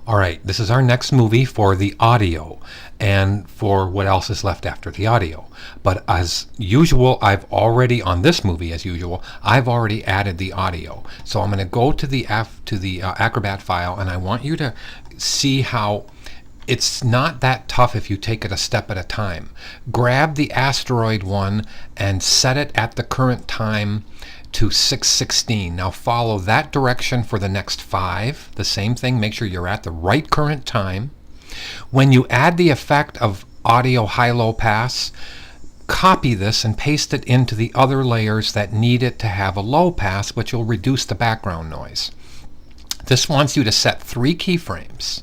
All right, this is our next movie for the audio and for what else is left after the audio. But as usual, I've already added the audio. So I'm going to go to the Acrobat file, and I want you to see how it's not that tough if you take it a step at a time. Grab the asteroid one and set it at the current time to 6:16. Now follow that direction for the next 5. The same thing, make sure you're at the right current time. When you add the effect of audio high-low pass, copy this and paste it into the other layers that need it to have a low pass, which will reduce the background noise. This wants you to set 3 keyframes,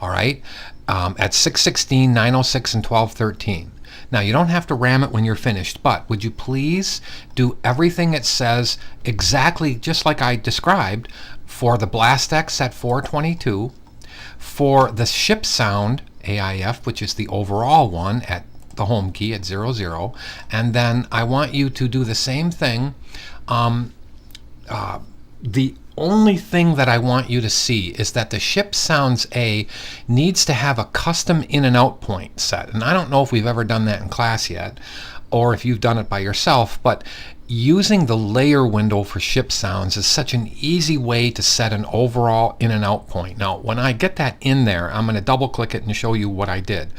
all right, at 6:16, 9:06, and 12:13. Now, you don't have to ram it when you're finished, but would you please do everything it says exactly just like I described for the BlastX at 4:22, for the ship sound AIF, which is the overall one at the home key at 00, and then I want you to do the same thing. The only thing that I want you to see is that the ship sounds A needs to have a custom in and out point set. And I don't know if we've ever done that in class yet, or if you've done it by yourself, but using the layer window for ship sounds is such an easy way to set an overall in and out point. Now, when I get that in there, I'm going to double click it and show you what I did.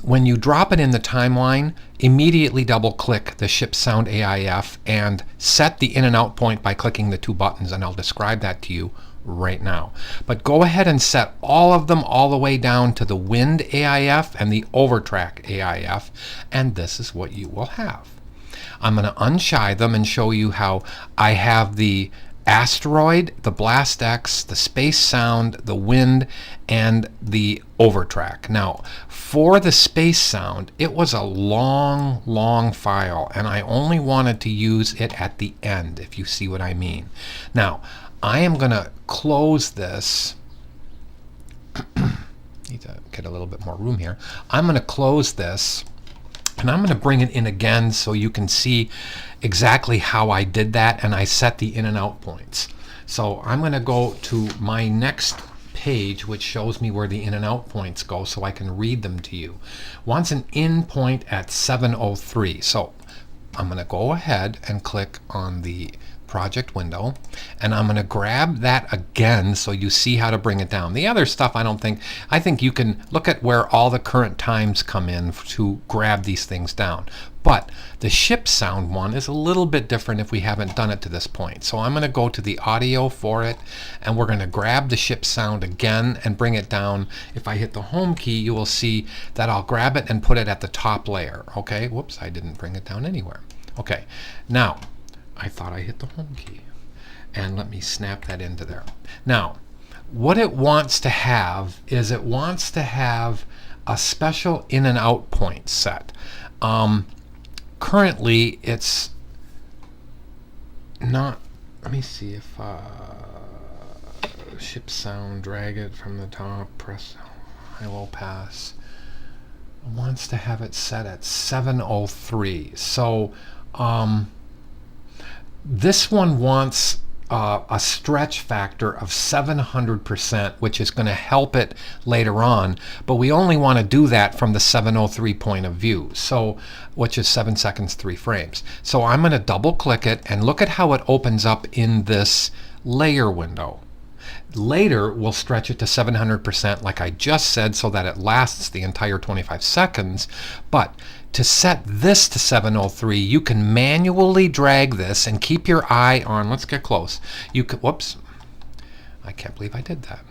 When you drop it in the timeline, immediately double click the ship sound AIF and set the in and out point by clicking the 2 buttons, and I'll describe that to you right now. But go ahead and set all of them all the way down to the wind AIF and the overtrack AIF, and this is what you will have. I'm going to unshy them and show you how I have the asteroid, the BlastX, the space sound, the wind, and the overtrack. Now, for the space sound, it was a long file, and I only wanted to use it at the end, if you see what I mean. Now, I am going to close this. Need to get a little bit more room here. I'm going to close this, and I'm going to bring it in again so you can see exactly how I did that, and I set the in and out points. So I'm going to go to my next page, which shows me where the in and out points go so I can read them to you. Wants an in point at 7:03. So I'm going to go ahead and click on the project window, and I'm going to grab that again so you see how to bring it down. The other stuff I think you can look at where all the current times come in to grab these things down. But the ship sound one is a little bit different if we haven't done it to this point. So I'm going to go to the audio for it, and we're going to grab the ship sound again and bring it down. If I hit the home key, you will see that I'll grab it and put it at the top layer. Okay, whoops, I didn't bring it down anywhere. Okay, now I thought I hit the home key, and let me snap that into there. Now, what it wants to have is it wants to have a special in and out point set. Currently, it's not. Let me see if ship sound, drag it from the top, press high-low pass. It wants to have it set at 7:03. So this one wants a stretch factor of 700%, which is going to help it later on, but we only want to do that from the 7:03 point of view, so which is 7 seconds 3 frames. So I'm going to double click it and look at how it opens up in this layer window. Later we'll stretch it to 700% like I just said so that it lasts the entire 25 seconds, but to set this to 7:03, you can manually drag this and keep your eye on, let's get close. You could, whoops, I can't believe I did that.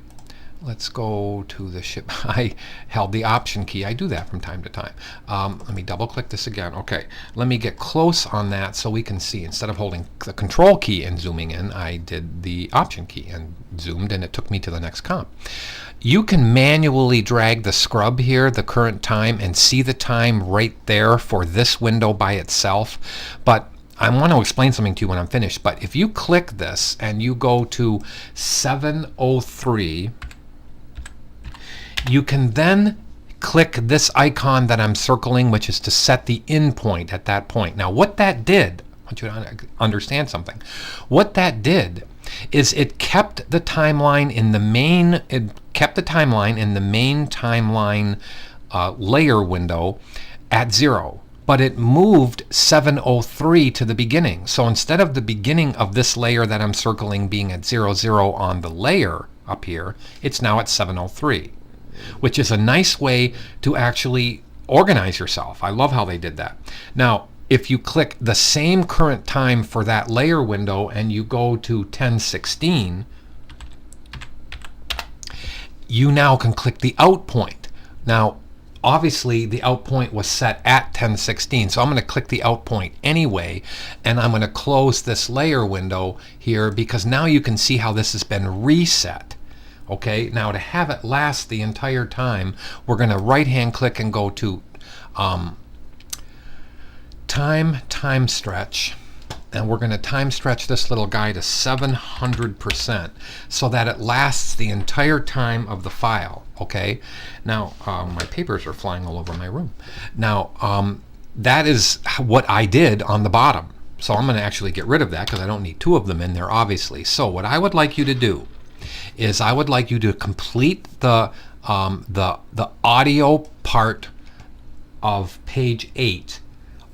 Let's go to the ship. I held the option key. I do that from time to time. Let me double click this again. Okay, let me get close on that so we can see. Instead of holding the control key and zooming in, I did the option key and zoomed, and it took me to the next comp. You can manually drag the scrub here, the current time, and see the time right there for this window by itself. But I want to explain something to you when I'm finished. But if you click this and you go to 7:03, you can then click this icon that I'm circling, which is to set the in point at that point. Now what that did, I want you to understand something. What that did is it kept the timeline in the main, timeline layer window at 0. But it moved 703 to the beginning. So instead of the beginning of this layer that I'm circling being at 00 on the layer up here, it's now at 703, which is a nice way to actually organize yourself. I love how they did that. Now, if you click the same current time for that layer window and you go to 1016, you now can click the out point. Now, obviously, the out point was set at 1016, so I'm going to click the out point anyway, and I'm going to close this layer window here because now you can see how this has been reset. Okay, now to have it last the entire time, we're going to right-hand click and go to time stretch, and we're going to time stretch this little guy to 700% so that it lasts the entire time of the file. Okay, now my papers are flying all over my room. Now that is what I did on the bottom, so I'm going to actually get rid of that because I don't need two of them in there, obviously. So what I would like you to do is I would like you to complete the audio part of page 8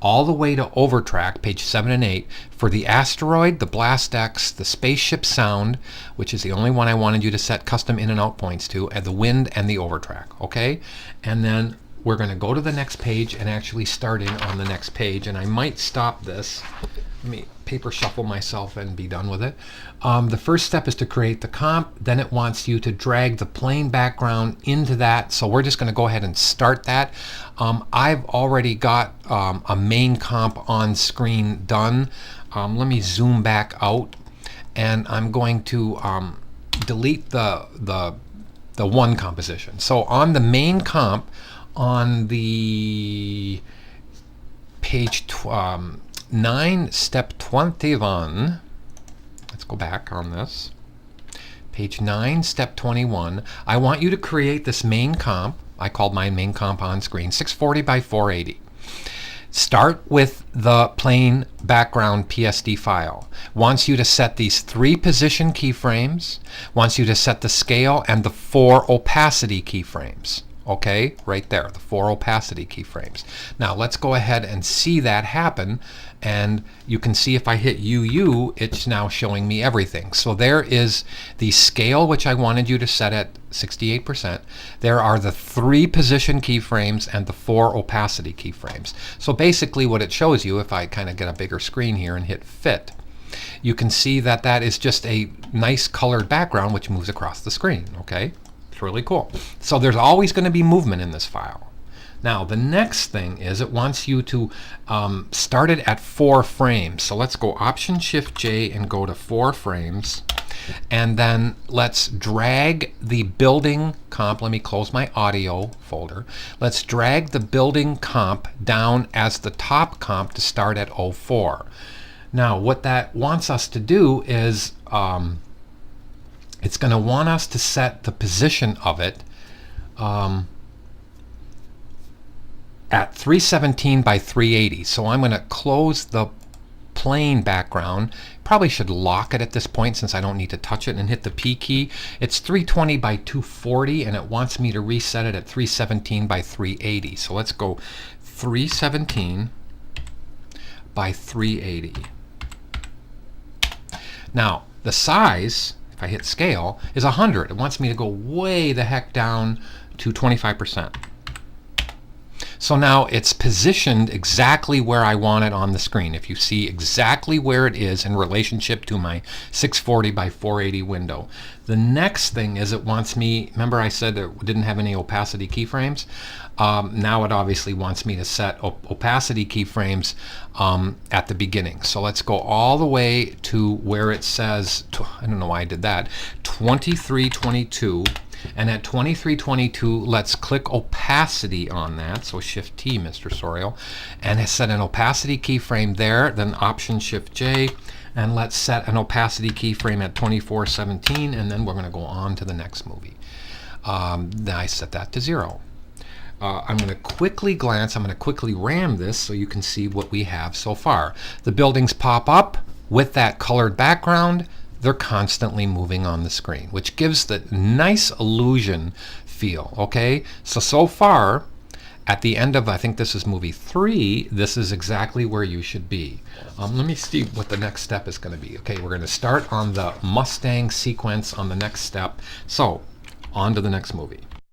all the way to overtrack, page 7 and 8, for the asteroid, the blast X, the spaceship sound, which is the only one I wanted you to set custom in and out points to, and the wind and the overtrack, okay? And then we're going to go to the next page and actually start in on the next page, and I might stop this. Let me paper shuffle myself and be done with it. The first step is to create the comp. Then it wants you to drag the plain background into that. So we're just going to go ahead and start that. I've already got a main comp on screen done. Let me zoom back out, and I'm going to delete the one composition. So on the main comp, on the page 9, step 21, let's go back on this. Page 9, step 21, I want you to create this main comp. I called my main comp on screen, 640 by 480. Start with the plain background PSD file. Wants you to set these 3 position keyframes, wants you to set the scale and the 4 opacity keyframes. Okay, right there, the 4 opacity keyframes. Now let's go ahead and see that happen, and you can see if I hit UU, it's now showing me everything. So there is the scale, which I wanted you to set at 68%. There are the 3 position keyframes and the 4 opacity keyframes. So basically what it shows you, if I kind of get a bigger screen here and hit fit, you can see that that is just a nice colored background which moves across the screen. Okay, it's really cool. So there's always going to be movement in this file. Now the next thing is it wants you to start it at 4 frames. So let's go Option Shift J and go to 4 frames, and then let's drag the building comp. Let me close my audio folder. Let's drag the building comp down as the top comp to start at 04. Now what that wants us to do is it's going to want us to set the position of it at 317 by 380. So I'm going to close the plain background. Probably should lock it at this point since I don't need to touch it, and hit the P key. It's 320 by 240, and it wants me to reset it at 317 by 380. So let's go 317 by 380. Now the size, if I hit scale, is 100. It wants me to go way the heck down to 25%. So now it's positioned exactly where I want it on the screen. If you see exactly where it is in relationship to my 640 by 480 window. The next thing is it wants me, remember I said it didn't have any opacity keyframes? Now it obviously wants me to set opacity keyframes at the beginning. So let's go all the way to where it says, I don't know why I did that, 2322. And at 2322, let's click opacity on that. So Shift T, Mr. Sorial, and set an opacity keyframe there. Then Option Shift J, and let's set an opacity keyframe at 2417, and then we're going to go on to the next movie. Then I set that to 0. I'm going to quickly glance. I'm going to quickly ram this so you can see what we have so far. The buildings pop up with that colored background. they're constantly moving on the screen, which gives the nice illusion feel. Okay, so far at the end of, I think this is movie 3, this is exactly where you should be. Let me see what the next step is going to be. Okay, we're going to start on the Mustang sequence on the next step. So on to the next movie.